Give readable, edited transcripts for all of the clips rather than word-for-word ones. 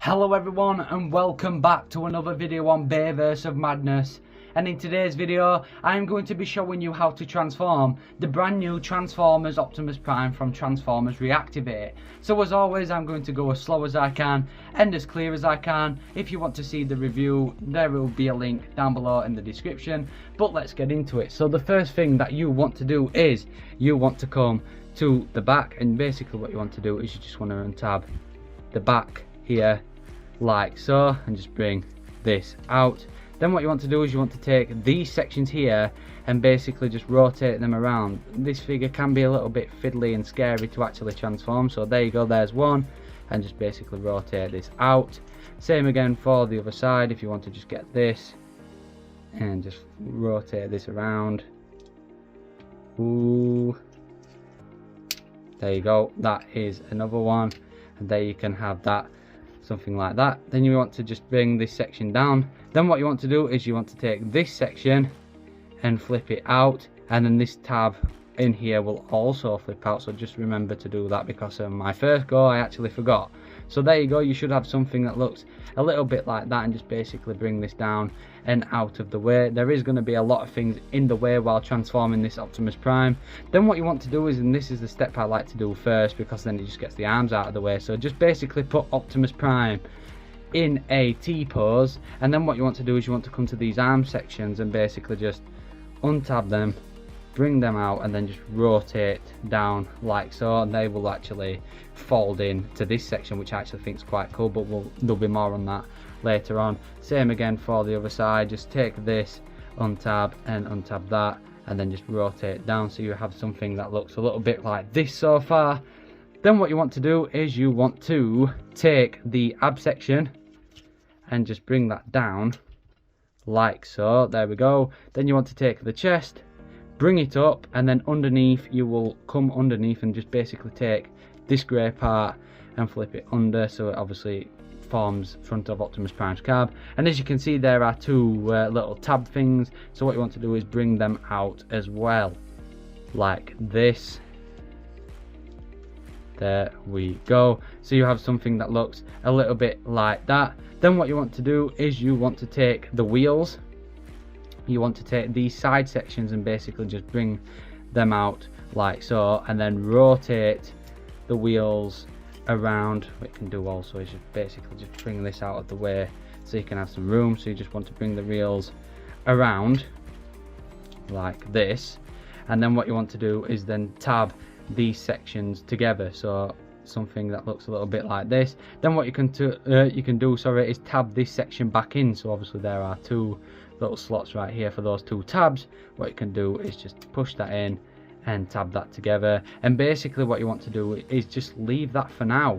Hello everyone and welcome back to another video on Bayverse of Madness. And in today's video I am going to be showing you how to transform the brand new Transformers Optimus Prime from Transformers Reactivate. So as always I'm going to go as slow as I can and as clear as I can. If you want to see the review there will be a link down below in the description, but let's get into it. So the first thing that you want to do is you want to come to the back, and basically what you want to do is you just want to untab the back here like so and just bring this out. Then what you want to do is you want to take these sections here and basically just rotate them around. This figure can be a little bit fiddly and scary to actually transform, so there you go, there's one, and just basically rotate this out. Same again for the other side. If you want to just get this and just rotate this around. Ooh, there you go, that is another one, and there you can have that, something like that. Then you want to just bring this section down. Then what you want to do is you want to take this section and flip it out, and then this tab in here will also flip out, so just remember to do that, because on my first go I actually forgot. So there you go, you should have something that looks a little bit like that, and just basically bring this down and out of the way. There is going to be a lot of things in the way while transforming this Optimus Prime. Then what you want to do is, and this is the step I like to do first because then it just gets the arms out of the way, so just basically put Optimus Prime in a T pose, and then what you want to do is you want to come to these arm sections and basically just untab them, bring them out, and then just rotate down like so, and they will actually fold in to this section, which I actually think is quite cool, but there'll be more on that later on. Same again for the other side, just take this, untab and untab that, and then just rotate down so you have something that looks a little bit like this so far. Then what you want to do is you want to take the ab section and just bring that down like so, there we go. Then you want to take the chest, bring it up, and then underneath you will come underneath and just basically take this grey part and flip it under, so it obviously forms front of Optimus Prime's cab. And as you can see there are two little tab things, so what you want to do is bring them out as well like this. There we go, so you have something that looks a little bit like that. Then what you want to do is you want to take the wheels, you want to take these side sections and basically just bring them out like so, and then rotate the wheels around. What you can do also is just basically just bring this out of the way so you can have some room. So you just want to bring the wheels around like this, and then what you want to do is then tab these sections together, so something that looks a little bit like this. Then what you can do is tab this section back in, so obviously there are two little slots right here for those two tabs. What you can do is just push that in and tab that together, and basically what you want to do is just leave that for now.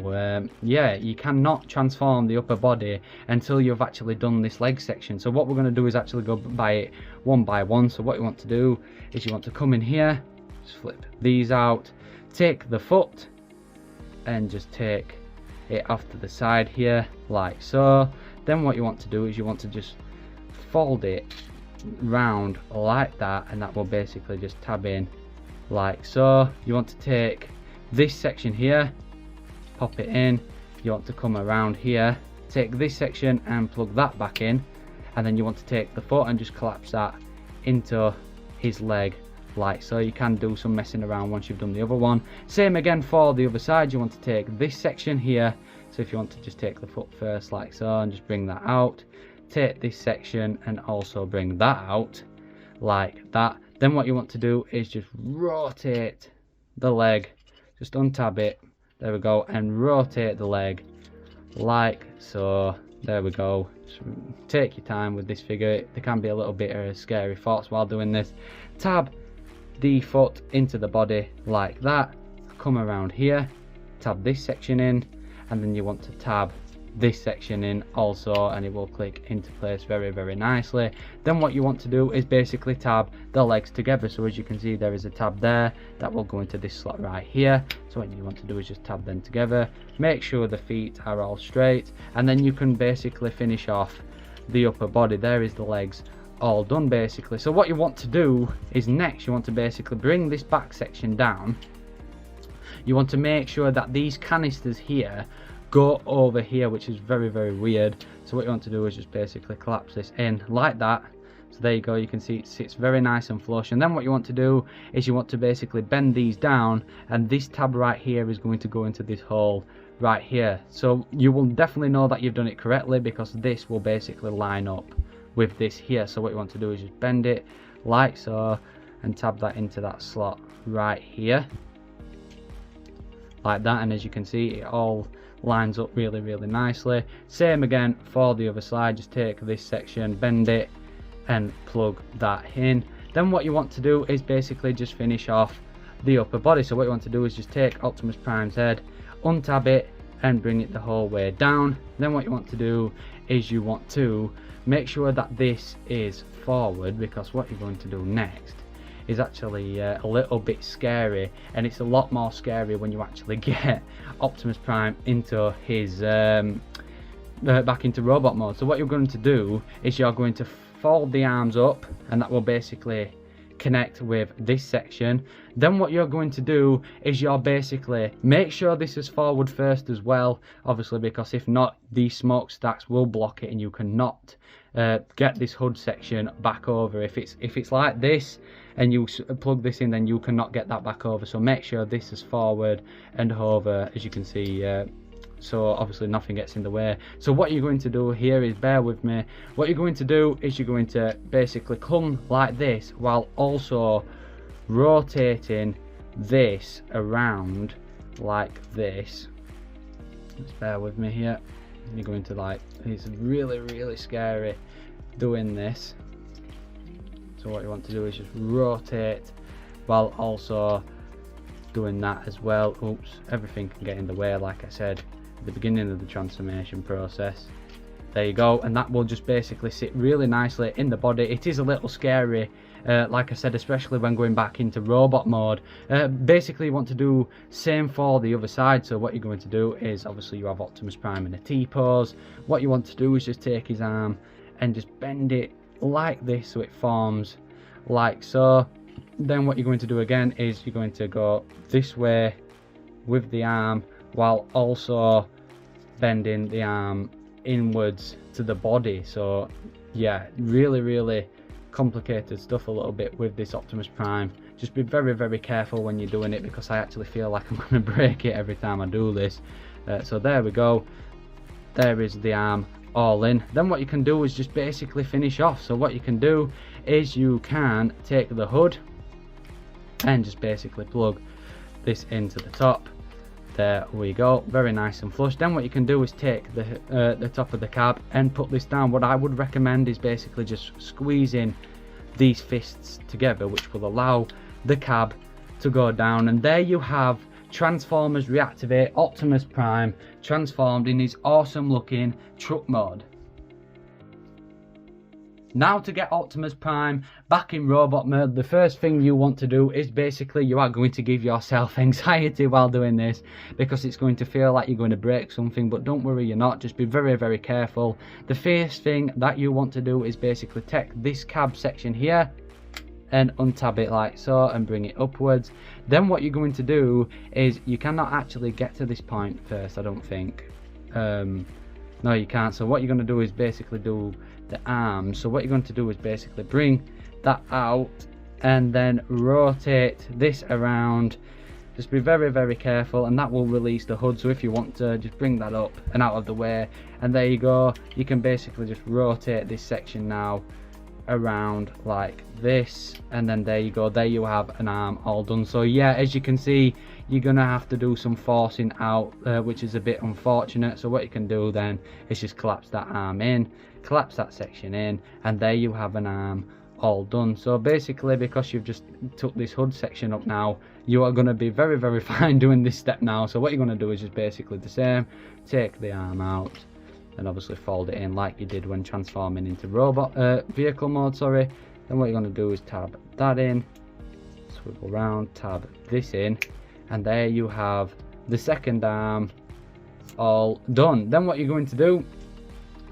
Yeah, you cannot transform the upper body until you've actually done this leg section, so what we're going to do is actually go by it one by one. So what you want to do is you want to come in here, just flip these out, take the foot and just take it off to the side here like so. Then what you want to do is you want to just fold it round like that, and that will basically just tab in like so. You want to take this section here, pop it in, you want to come around here, take this section and plug that back in, and then you want to take the foot and just collapse that into his leg like so. You can do some messing around once you've done the other one. Same again for the other side, you want to take this section here, so if you want to just take the foot first like so and just bring that out, take this section and also bring that out like that. Then what you want to do is just rotate the leg, just untab it, there we go, and rotate the leg like so, there we go. Just take your time with this figure, there can be a little bit of scary thoughts while doing this. Tab the foot into the body like that, come around here, tab this section in, and then you want to tab this section in also, and it will click into place very, very nicely. Then what you want to do is basically tab the legs together, so as you can see there is a tab there that will go into this slot right here. So what you want to do is just tab them together, make sure the feet are all straight, and then you can basically finish off the upper body. There is the legs all done basically. So what you want to do is next you want to basically bring this back section down. You want to make sure that these canisters here go over here, which is very weird. So what you want to do is just basically collapse this in like that. So there you go, you can see it sits very nice and flush. And then what you want to do is you want to basically bend these down, and this tab right here is going to go into this hole right here. So you will definitely know that you've done it correctly, because this will basically line up with this here. So what you want to do is just bend it like so and tab that into that slot right here like that, and as you can see it all lines up really nicely. Same again for the other side, just take this section, bend it and plug that in. Then what you want to do is basically just finish off the upper body. So what you want to do is just take Optimus Prime's head, untab it and bring it the whole way down. Then what you want to do is you want to make sure that this is forward, because what you're going to do next is actually a little bit scary, and it's a lot more scary when you actually get Optimus Prime into his back into robot mode. So what you're going to do is you're going to fold the arms up, and that will basically connect with this section. Then what you're going to do is you're basically make sure this is forward first as well, obviously, because if not, these smokestacks will block it and you cannot get this hood section back over. If it's like this and you plug this in, then you cannot get that back over. So make sure this is forward and over, as you can see, so obviously nothing gets in the way. So what you're going to do here is, bear with me, what you're going to do is you're going to basically come like this while also rotating this around like this. Just bear with me here. You're going to like, it's really scary doing this. So what you want to do is just rotate while also doing that as well. Oops, everything can get in the way, like I said at the beginning of the transformation process. There you go, and that will just basically sit really nicely in the body. It is a little scary, like I said, especially when going back into robot mode. Basically you want to do same for the other side. So what you're going to do is, obviously you have Optimus Prime in a T-pose. What you want to do is just take his arm and just bend it like this so it forms like so. Then what you're going to do again is you're going to go this way with the arm while also bending the arm inwards to the body. So yeah, really complicated stuff a little bit with this Optimus Prime. Just be very careful when you're doing it, because I actually feel like I'm going to break it every time I do this. So there we go, there is the arm all in. Then what you can do is just basically finish off. So what you can do is you can take the hood and just basically plug this into the top. There we go, very nice and flush. Then what you can do is take the top of the cab and put this down. What I would recommend is basically just squeezing these fists together, which will allow the cab to go down. And there you have Transformers Reactivate Optimus Prime transformed in his awesome looking truck mode. Now to get Optimus Prime back in robot mode, the first thing you want to do is basically you are going to give yourself anxiety while doing this, because it's going to feel like you're going to break something, but don't worry, you're not. Just be very careful. The first thing that you want to do is basically take this cab section here and untab it like so and bring it upwards. Then what you're going to do is, you cannot actually get to this point first, I don't think. No, you can't. So what you're going to do is basically do the arms. So what you're going to do is basically bring that out and then rotate this around. Just be very careful, and that will release the hood. So if you want to just bring that up and out of the way, and there you go, you can basically just rotate this section now around like this, and then there you go, there you have an arm all done. So yeah, as you can see, you're gonna have to do some forcing out, which is a bit unfortunate. So what you can do then is just collapse that arm in, collapse that section in, and there you have an arm all done. So basically, because you've just took this hood section up now, you are going to be very fine doing this step now. So what you're going to do is just basically the same, take the arm out and obviously fold it in like you did when transforming into robot vehicle mode, sorry. Then what you're going to do is tab that in, swivel around, tab this in, and there you have the second arm all done. Then what you're going to do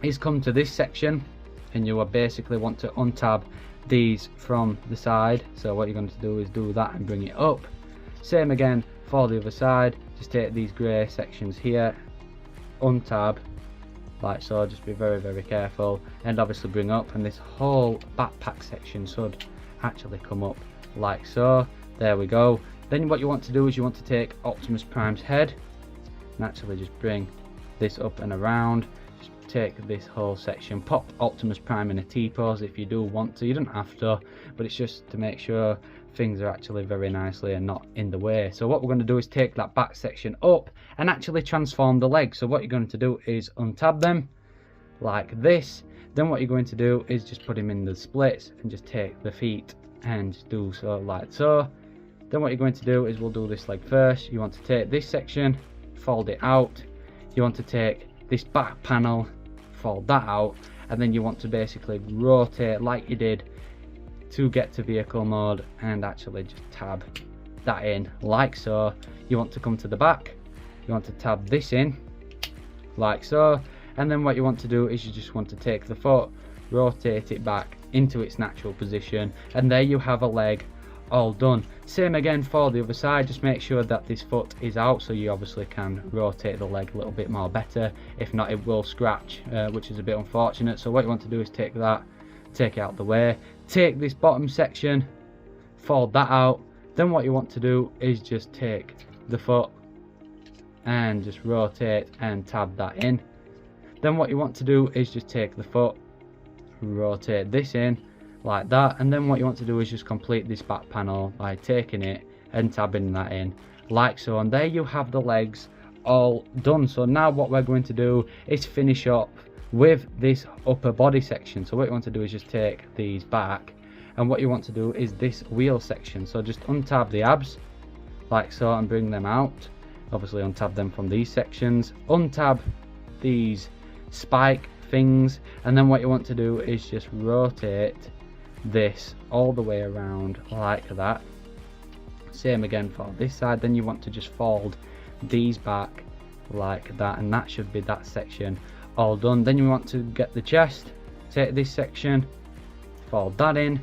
is come to this section, and you will basically want to untab these from the side. So what you're going to do is do that and bring it up. Same again for the other side, just take these grey sections here untab like so, just be very careful, and obviously bring up, and this whole backpack section should actually come up like so. There we go. Then what you want to do is you want to take Optimus Prime's head and actually just bring this up and around. Just take this whole section, pop Optimus Prime in a T-pose if you do want to. You don't have to, but it's just to make sure things are actually very nicely and not in the way. So what we're going to do is take that back section up and actually transform the legs. So what you're going to do is untab them like this. Then what you're going to do is just put him in the splits and just take the feet and do so like so. Then what you're going to do is, we'll do this leg first. You want to take this section, fold it out. You want to take this back panel, fold that out, and then you want to basically rotate like you did to get to vehicle mode, and actually just tab that in like so. You want to come to the back, you want to tab this in like so, and then what you want to do is you just want to take the foot, rotate it back into its natural position, and there you have a leg all done. Same again for the other side. Just make sure that this foot is out, so you obviously can rotate the leg a little bit more better. If not, it will scratch, which is a bit unfortunate. So what you want to do is take that, take it out the way, take this bottom section, fold that out. Then what you want to do is just take the foot and just rotate and tab that in. Then what you want to do is just take the foot, rotate this in like that, and then what you want to do is just complete this back panel by taking it and tabbing that in like so, and there you have the legs all done. So now what we're going to do is finish up with this upper body section. So what you want to do is just take these back, and what you want to do is this wheel section. So just untab the abs like so and bring them out. Obviously untab them from these sections, untab these spike things, and then what you want to do is just rotate this all the way around like that. Same again for this side. Then you want to just fold these back like that, and that should be that section all done. Then you want to get the chest, take this section, fold that in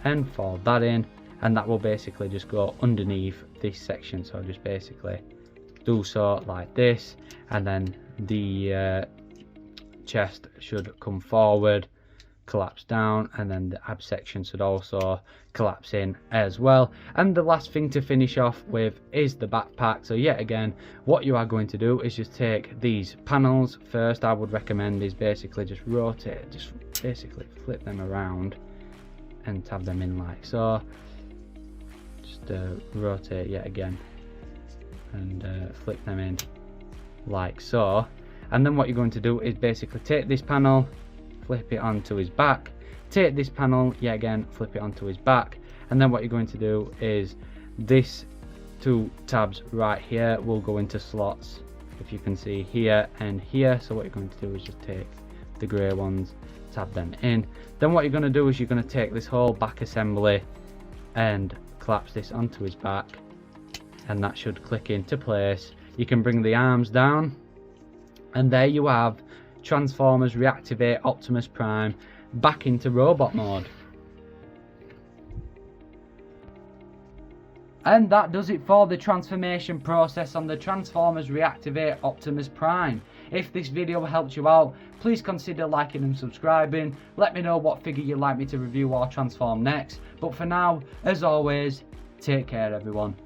and fold that in, and that will basically just go underneath this section. So just basically do so like this, and then the chest should come forward, collapse down, and then the ab section should also collapse in as well. And the last thing to finish off with is the backpack. So yet again, what you are going to do is just take these panels first. I would recommend is basically just rotate, just basically flip them around and tab them in like so. Just rotate yet again and flip them in like so. And then what you're going to do is basically take this panel, flip it onto his back, take this panel yet again, flip it onto his back, and then what you're going to do is this two tabs right here will go into slots, if you can see here and here. So what you're going to do is just take the grey ones, tab them in. Then what you're going to do is you're going to take this whole back assembly and collapse this onto his back, and that should click into place. You can bring the arms down, and there you have Transformers Reactivate Optimus Prime back into robot mode. And that does it for the transformation process on the Transformers Reactivate Optimus Prime. If this video helped you out, please consider liking and subscribing. Let me know what figure you'd like me to review or transform next. But for now, as always, take care everyone.